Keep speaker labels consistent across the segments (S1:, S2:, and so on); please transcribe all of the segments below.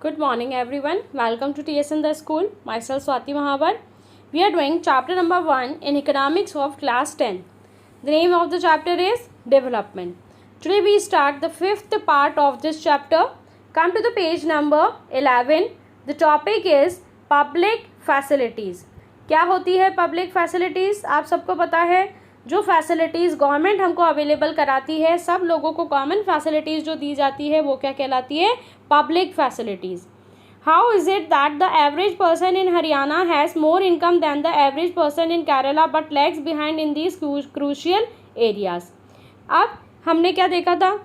S1: Good morning everyone. Welcome to TSN the School. Myself Swati Mahavar. We are doing chapter number 1 in economics of class 10. The name of the chapter is Development. Today we start the fifth part of this chapter. Come to the page number 11. The topic is Public Facilities. क्या होती है public facilities? आप सबको पता है जो facilities government हमको available कराती है, सब लोगों को कॉमन फैसिलिटीज़ जो दी जाती है वो क्या कहलाती है? Public facilities. How is it that the average person in Haryana has more income than the average person in Kerala but lags behind in these crucial areas? अब हमने क्या देखा था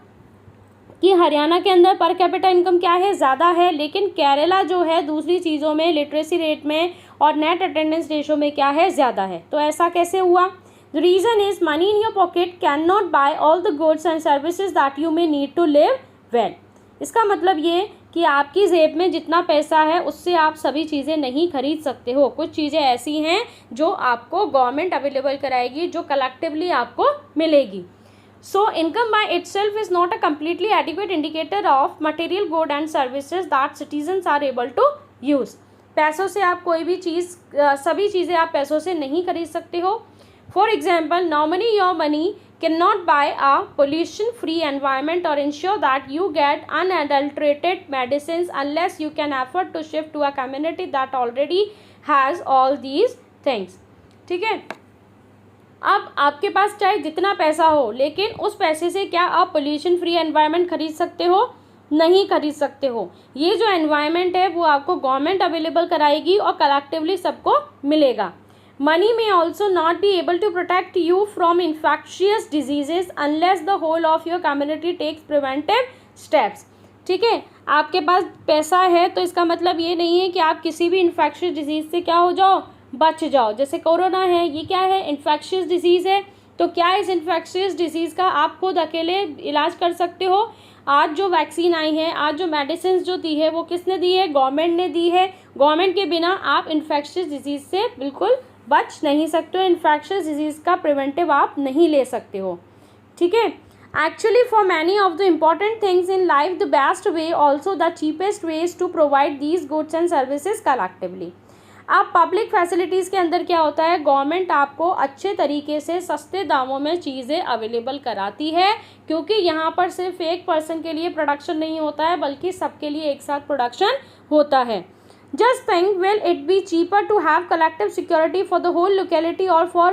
S1: कि हरियाणा के अंदर पर कैपिटा इनकम क्या है? ज़्यादा है, लेकिन केरला जो है दूसरी चीज़ों में, लिटरेसी रेट में और नेट अटेंडेंस रेशो में क्या है? ज़्यादा है. तो ऐसा कैसे हुआ? The reason is money in your pocket cannot buy all the goods and services that you may need to live well. इसका मतलब ये कि आपकी जेब में जितना पैसा है उससे आप सभी चीज़ें नहीं खरीद सकते हो. कुछ चीज़ें ऐसी हैं जो आपको गवर्नमेंट अवेलेबल कराएगी, जो कलेक्टिवली आपको मिलेगी. So income by itself is not a completely adequate indicator of material good and services that citizens are able to use. पैसों से आप कोई भी चीज़, सभी चीज़ें आप पैसों से नहीं खरीद सकते हो. For example, normally your money cannot buy a pollution-free environment or ensure that you get unadulterated medicines unless you can afford to shift to a community that already has all these things. ठीक है. अब आपके पास चाहे जितना पैसा हो, लेकिन उस पैसे से क्या आप पोल्यूशन फ्री एनवायरनमेंट खरीद सकते हो? नहीं खरीद सकते हो. ये जो एनवायरनमेंट है वो आपको गवर्नमेंट अवेलेबल कराएगी और कलेक्टिवली सबको मिलेगा. Money may also not be able to protect you from infectious diseases unless the whole of your community takes preventive steps. ठीक है, आपके पास पैसा है तो इसका मतलब ये नहीं है कि आप किसी भी इन्फेक्शियस डिजीज़ से क्या हो जाओ? बच जाओ. जैसे कोरोना है, ये क्या है? इन्फेक्शियस डिजीज़ है. तो क्या इस इन्फेक्शियस डिजीज़ का आप खुद अकेले इलाज कर सकते हो? आज जो वैक्सीन आई है, आज जो मेडिसिन जो दी है वो किसने दी है? गवर्नमेंट ने दी है. गवर्नमेंट के बिना आप इन्फेक्शियस डिजीज़ से बिल्कुल बच नहीं सकते हो. इन्फेक्शियस डिजीज़ का प्रिवेंटिव आप नहीं ले सकते हो. ठीक है. Actually for many of the important things in life the best way also the cheapest ways to provide these goods and services collectively. अब पब्लिक फैसिलिटीज़ के अंदर क्या होता है? गवर्नमेंट आपको अच्छे तरीके से सस्ते दामों में चीज़ें अवेलेबल कराती है, क्योंकि यहाँ पर सिर्फ एक पर्सन के लिए प्रोडक्शन नहीं होता है, बल्कि सबके लिए एक साथ प्रोडक्शन होता है. Just think, will it be cheaper to have collective security for the whole locality or for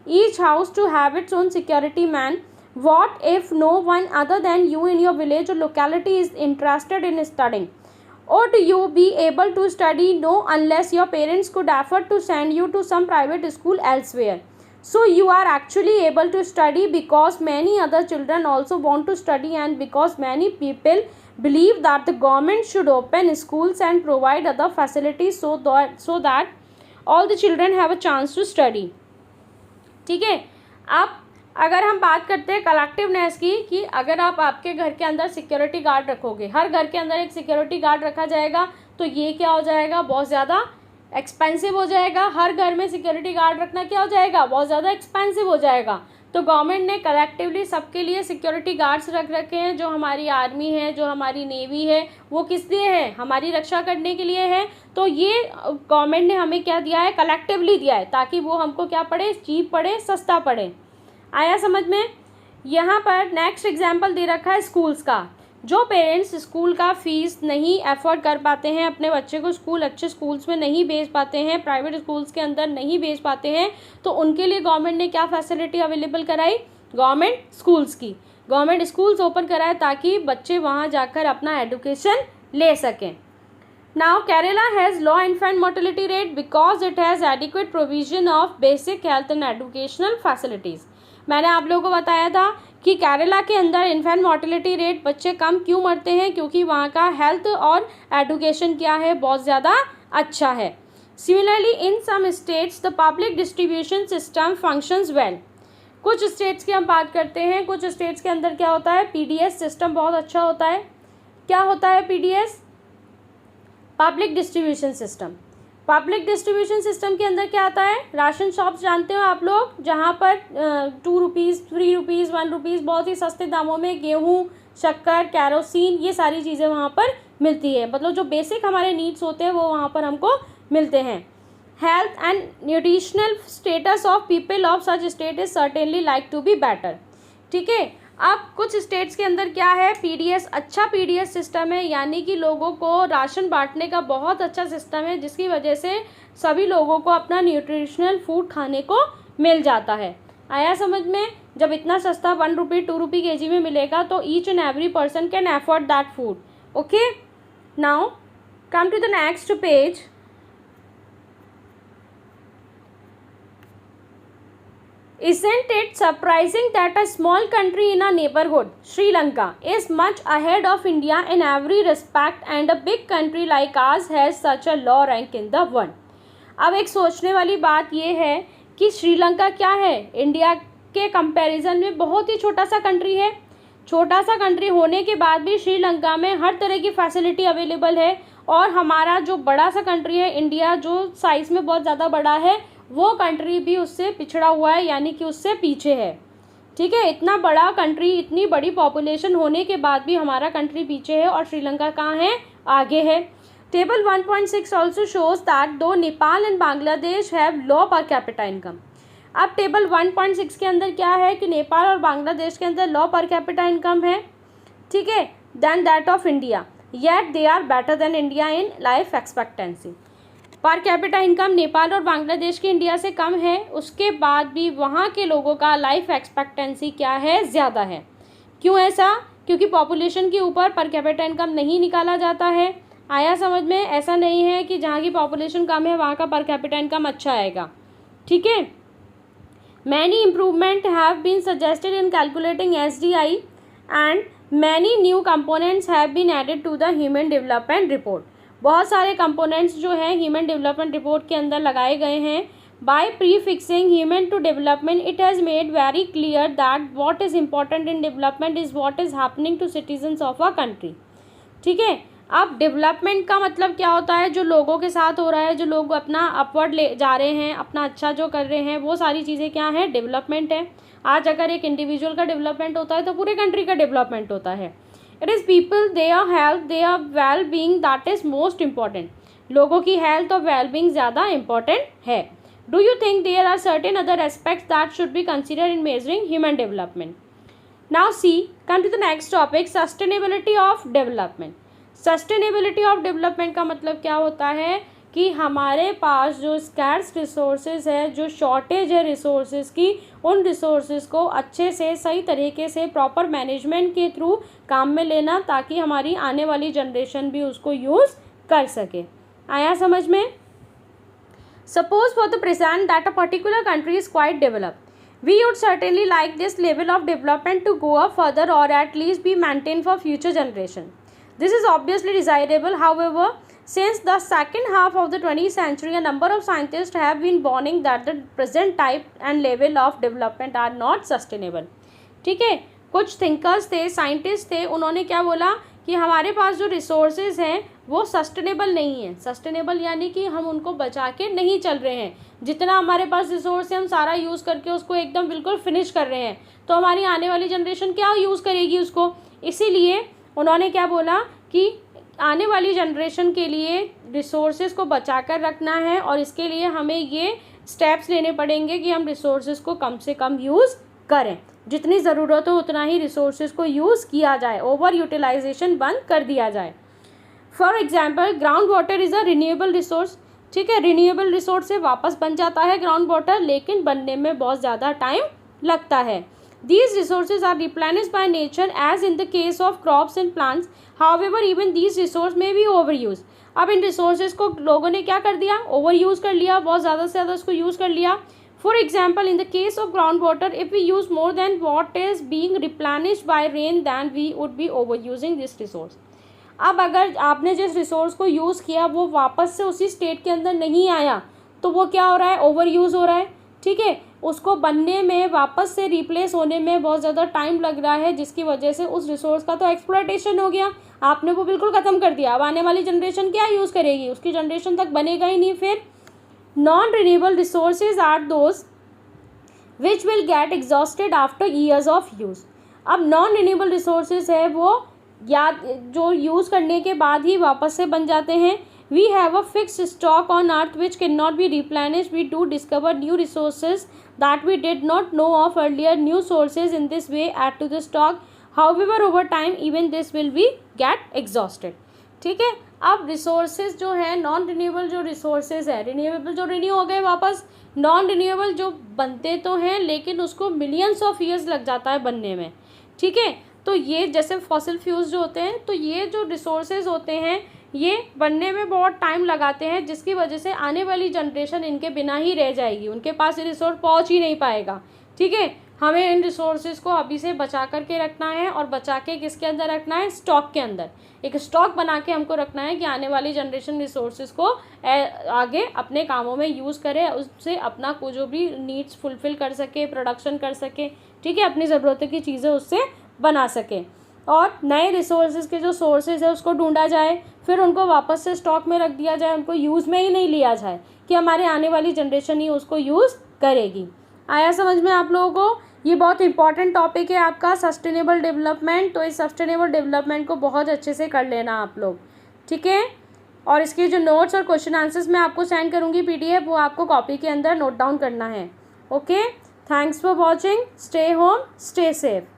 S1: each house to have its own security man? What if no one other than you in your village or locality is interested in studying? Would you be able to study? No, unless your parents could afford to send you to some private school elsewhere. So you are actually able to study because many other children also want to study, and because many people believe that the government should open schools and provide other facilities so that all the children have a chance to study. ठीक है. अब अगर हम बात करते हैं collectiveness की, कि अगर आप आपके घर के अंदर सिक्योरिटी गार्ड रखोगे, हर घर के अंदर एक सिक्योरिटी गार्ड रखा जाएगा, तो ये क्या हो जाएगा? बहुत ज़्यादा एक्सपेंसिव हो जाएगा. हर घर में सिक्योरिटी गार्ड रखना क्या हो जाएगा? बहुत ज़्यादा एक्सपेंसिव हो जाएगा. तो गवर्नमेंट ने कलेक्टिवली सबके लिए सिक्योरिटी गार्ड्स रख रखे हैं. जो हमारी आर्मी है, जो हमारी नेवी है, वो किस लिए है? हमारी रक्षा करने के लिए है. तो ये गवर्नमेंट ने हमें क्या दिया है? कलेक्टिवली दिया है, ताकि वो हमको क्या पड़े? चीप पड़े, सस्ता पड़े. आया समझ में? यहाँ पर नेक्स्ट एग्जाम्पल दे रखा है स्कूल्स का. जो पेरेंट्स स्कूल का फ़ीस नहीं अफोर्ड कर पाते हैं, अपने बच्चे को स्कूल अच्छे स्कूल्स में नहीं भेज पाते हैं, प्राइवेट स्कूल्स के अंदर नहीं भेज पाते हैं, तो उनके लिए गवर्नमेंट ने क्या फैसिलिटी अवेलेबल कराई? गवर्नमेंट स्कूल्स की. गवर्नमेंट स्कूल्स ओपन कराए ताकि बच्चे वहाँ जाकर अपना एजुकेशन ले सकें. Now Kerala has low infant mortality rate because it has adequate provision of basic health and educational facilities. मैंने आप लोगों को बताया था कि केरला के अंदर इन्फेंट मोर्टेलिटी रेट, बच्चे कम क्यों मरते हैं? क्योंकि वहाँ का हेल्थ और एजुकेशन क्या है? बहुत ज़्यादा अच्छा है. Similarly in some states the public distribution system functions well. कुछ स्टेट्स की हम बात करते हैं. कुछ स्टेट्स के अंदर क्या होता है? पीडीएस सिस्टम बहुत अच्छा होता है. क्या होता है PDS? Public distribution system. Public distribution system के अंदर क्या आता है? राशन शॉप्स जानते हो आप लोग, जहाँ पर 2 रुपीज़, 3 रुपीज़, 1 रुपीज़ बहुत ही सस्ते दामों में गेहूँ, शक्कर, कैरोसिन, ये सारी चीज़ें वहाँ पर मिलती है, मतलब जो बेसिक हमारे नीड्स होते हैं वो वहाँ पर हमको मिलते हैं। Health and nutritional status of people of such state is certainly like to be better. ठीक है, अब कुछ स्टेट्स के अंदर क्या है, पीडीएस, अच्छा पीडीएस सिस्टम है, यानी कि लोगों को राशन बांटने का बहुत अच्छा सिस्टम है, जिसकी वजह से सभी लोगों को अपना न्यूट्रिशनल फूड खाने को मिल जाता है। आया समझ में? जब इतना सस्ता 1 रुपी 2 रुपी केजी में मिलेगा तो each and every person can afford that food. Okay, now come to the next page. Isn't it surprising that a small country in our neighborhood, Sri Lanka, is much ahead of India in every respect and a big country like ours has such a low rank in the world? अब एक सोचने वाली बात यह है कि श्रीलंका क्या है, इंडिया के कंपैरिजन में बहुत ही छोटा सा कंट्री है। छोटा सा कंट्री होने के बाद भी श्रीलंका में हर तरह की फैसिलिटी अवेलेबल है, और हमारा जो बड़ा सा कंट्री है इंडिया, जो साइज़ में बहुत ज़्यादा बड़ा है, वो कंट्री भी उससे पिछड़ा हुआ है, यानी कि उससे पीछे है। ठीक है, इतना बड़ा कंट्री, इतनी बड़ी पॉपुलेशन होने के बाद भी हमारा कंट्री पीछे है और श्रीलंका कहाँ है, आगे है। टेबल 1.6 ऑल्सो शोज दैट दो Nepal and Bangladesh have low पर कैपिटा इनकम। अब टेबल 1.6 के अंदर क्या है कि नेपाल और बांग्लादेश के अंदर लो पर कैपिटा इनकम है, ठीक है, then that of India, yet they are better than India in life expectancy. Per capita income Nepal और बांग्लादेश की इंडिया से कम है, उसके बाद भी वहाँ के लोगों का लाइफ एक्सपेक्टेंसी क्या है, ज़्यादा है। क्यों ऐसा? क्योंकि पॉपुलेशन के ऊपर पर कैपिटा इनकम नहीं निकाला जाता है। आया समझ में? ऐसा नहीं है कि जहाँ की पॉपुलेशन कम है वहाँ का पर कैपिटा इनकम अच्छा आएगा। ठीक है, many improvement have been suggested in calculating SDI and many new components have been added to the human development report. बहुत सारे कंपोनेंट्स जो हैं ह्यूमन डेवलपमेंट रिपोर्ट के अंदर लगाए गए हैं। By prefixing human to development it has made very clear that what is important in development is what is happening to citizens of a country. ठीक है, अब डेवलपमेंट का मतलब क्या होता है, जो लोगों के साथ हो रहा है, जो लोग अपना अपवर्ड ले जा रहे हैं, अपना अच्छा जो कर रहे हैं, वो सारी चीज़ें क्या हैं, डेवलपमेंट है। आज अगर एक इंडिविजुअल का डेवलपमेंट होता है तो पूरे कंट्री का डेवलपमेंट होता है। It is people, their health, their well being that is most important. लोगों की हेल्थ और वेल बीइंग ज़्यादा इम्पॉर्टेंट है। Do you think there are certain other aspects that should be considered in measuring human development? Now see, come to the next topic, sustainability of development. Sustainability of development का मतलब क्या होता है कि हमारे पास जो स्कैर्स रिसोर्सेज है, जो शॉर्टेज है रिसोर्सेज की, उन रिसोर्सेज को अच्छे से, सही तरीके से, प्रॉपर मैनेजमेंट के थ्रू काम में लेना, ताकि हमारी आने वाली जनरेशन भी उसको यूज़ कर सके। आया समझ में? Suppose for the present that a particular country is quite developed, we would certainly like this level of development to go up further or at least be maintained for future generation. This is obviously desirable. However, since the second half of the 20th century, a number of scientists have been warning that the present type and level of development are not sustainable. ठीक है, कुछ thinkers थे, scientist थे, उन्होंने क्या बोला कि हमारे पास जो रिसोर्सेज हैं वो सस्टेनेबल नहीं है। सस्टेनेबल यानी कि हम उनको बचा के नहीं चल रहे हैं। जितना हमारे पास रिसोर्स है हम सारा यूज़ करके उसको एकदम बिल्कुल फिनिश कर रहे हैं, तो हमारी आने वाली जनरेशन क्या यूज़ करेगी उसको। इसीलिए उन्होंने क्या बोला कि आने वाली जनरेशन के लिए रिसोर्सेज को बचा कर रखना है, और इसके लिए हमें ये स्टेप्स लेने पड़ेंगे कि हम रिसोर्सेज को कम से कम यूज़ करें। जितनी ज़रूरत हो उतना ही रिसोर्सेज को यूज़ किया जाए, ओवर यूटिलाइजेशन बंद कर दिया जाए। For example, ground water is a renewable resource. ठीक है, रिन्यूएबल रिसोर्स से वापस बन जाता है ग्राउंड वाटर, लेकिन बनने में बहुत ज़्यादा टाइम लगता है। These resources are replenished by nature as in the case of crops and plants. However, even these resources may be overused. अब इन resources को लोगों ने क्या कर दिया, overuse कर लिया, बहुत ज़्यादा से ज़्यादा उसको यूज़ कर लिया। For example, in the case of groundwater, if we use more than what is being replenished by rain, then we would be overusing this resource. अब अगर आपने जिस रिसोर्स को यूज़ किया वो वापस से उसी स्टेट के अंदर नहीं आया, तो वो क्या हो रहा है, ओवर यूज़ हो रहा है। ठीक है, उसको बनने में, वापस से रिप्लेस होने में बहुत ज़्यादा टाइम लग रहा है, जिसकी वजह से उस रिसोर्स का तो एक्सप्लॉयटेशन हो गया, आपने वो बिल्कुल ख़त्म कर दिया। अब आने वाली जनरेशन क्या यूज़ करेगी, उसकी जनरेशन तक बनेगा ही नहीं। फिर non renewable resources are those which will get exhausted after years of use. अब नॉन रिन्यूएबल रिसोर्सेज है वो याद जो यूज़ करने के बाद ही वापस से बन जाते हैं. We have a fixed stock on earth which cannot be replenished. We do discover new resources that we did not know of earlier. New sources in this way add to the stock. However, over time even this will be get exhausted. ठीक है. अब resources जो है non renewable जो resources है, renewable जो renew हो गए वापस, नॉन रिन्यूएबल जो बनते तो हैं लेकिन उसको मिलियंस ऑफ ईयर्स लग जाता है बनने में. ठीक है. तो ये जैसे फॉसिल फ्यूल्स जो होते हैं, तो ये जो रिसोर्सेज होते हैं ये बनने में बहुत टाइम लगाते हैं, जिसकी वजह से आने वाली जनरेशन इनके बिना ही रह जाएगी, उनके पास ये रिसोर्स पहुंच ही नहीं पाएगा. ठीक है. हमें इन रिसोर्सेज को अभी से बचा करके रखना है, और बचा के किसके अंदर रखना है, स्टॉक के अंदर. एक स्टॉक बना के हमको रखना है कि आने वाली जनरेशन रिसोर्सेज को आगे अपने कामों में यूज़ करे, उससे अपना को जो भी नीड्स फुलफ़िल कर सके, प्रोडक्शन कर सके. ठीक है. अपनी ज़रूरत की चीज़ें उससे बना सके, और नए रिसोर्सेज के जो सोर्सेज है उसको ढूंढा जाए, फिर उनको वापस से स्टॉक में रख दिया जाए, उनको यूज़ में ही नहीं लिया जाए कि हमारे आने वाली जनरेशन ही उसको यूज़ करेगी. आया समझ में आप लोगों को. ये बहुत इंपॉर्टेंट टॉपिक है आपका सस्टेनेबल डेवलपमेंट. तो इस सस्टेनेबल डेवलपमेंट को बहुत अच्छे से कर लेना आप लोग. ठीक है. और इसके जो नोट्स और क्वेश्चन आंसर्स मैं आपको सेंड करूँगी PDF, वो आपको कॉपी के अंदर नोट डाउन करना है. Okay. Thanks for watching. Stay home, stay safe.